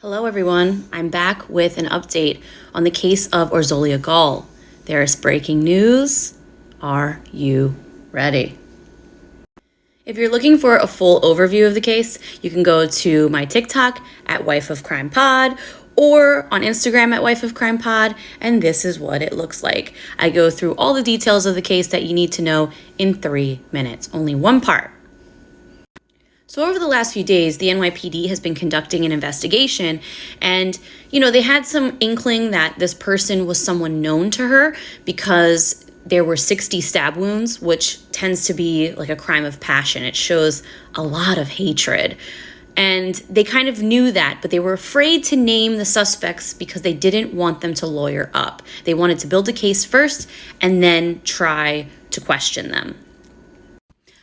Hello everyone, I'm back with an update on the case of Orsolya Gaal. There is breaking news. Are you ready? If you're looking for a full overview of the case, you can go to my TikTok at Wife of Crime Pod or on Instagram at Wife of Crime Pod, and this is what it looks like. I go through all the details of the case that you need to know in 3 minutes, only one part. So over the last few days, the NYPD has been conducting an investigation and, they had some inkling that this person was someone known to her because there were 60 stab wounds, which tends to be like a crime of passion. It shows a lot of hatred. And they kind of knew that, but they were afraid to name the suspects because they didn't want them to lawyer up. They wanted to build a case first and then try to question them.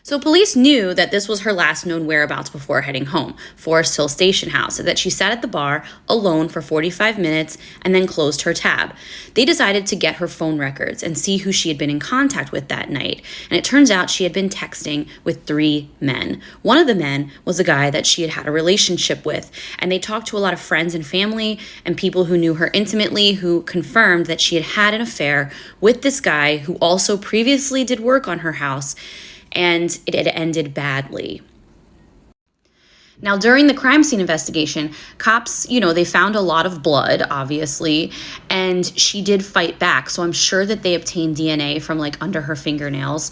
So police knew that this was her last known whereabouts before heading home, Forest Hill Station House, that she sat at the bar alone for 45 minutes and then closed her tab. They decided to get her phone records and see who she had been in contact with that night. And it turns out she had been texting with 3 men. One of the men was a guy that she had had a relationship with, and they talked to a lot of friends and family and people who knew her intimately who confirmed that she had had an affair with this guy who also previously did work on her house, and it had ended badly. Now, during the crime scene investigation, cops, they found a lot of blood, obviously, and she did fight back. So I'm sure that they obtained DNA from under her fingernails.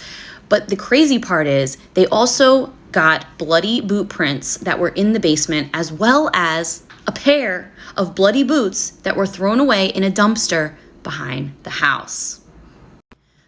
But the crazy part is they also got bloody boot prints that were in the basement, as well as a pair of bloody boots that were thrown away in a dumpster behind the house.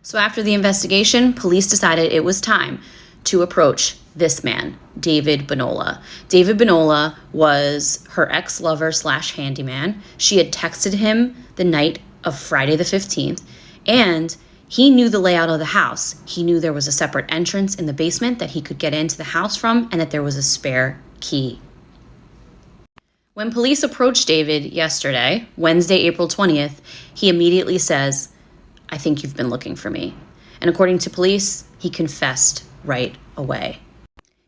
So after the investigation, police decided it was time to approach this man, David Benola. David Benola was her ex-lover / handyman. She had texted him the night of Friday the 15th, and he knew the layout of the house. He knew there was a separate entrance in the basement that he could get into the house from, and that there was a spare key. When police approached David yesterday, Wednesday, April 20th, he immediately says, "I think you've been looking for me." And according to police, he confessed right away.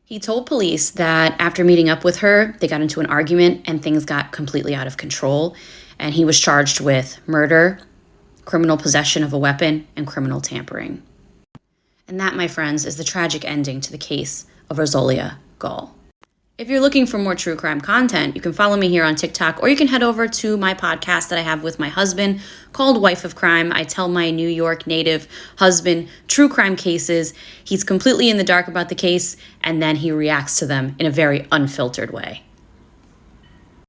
He told police that after meeting up with her, they got into an argument and things got completely out of control. And he was charged with murder, criminal possession of a weapon, and criminal tampering. And that, my friends, is the tragic ending to the case of Orsolya Gaal. If you're looking for more true crime content, you can follow me here on TikTok, or you can head over to my podcast that I have with my husband called Wife of Crime. I tell my New York native husband true crime cases. He's completely in the dark about the case, and then he reacts to them in a very unfiltered way.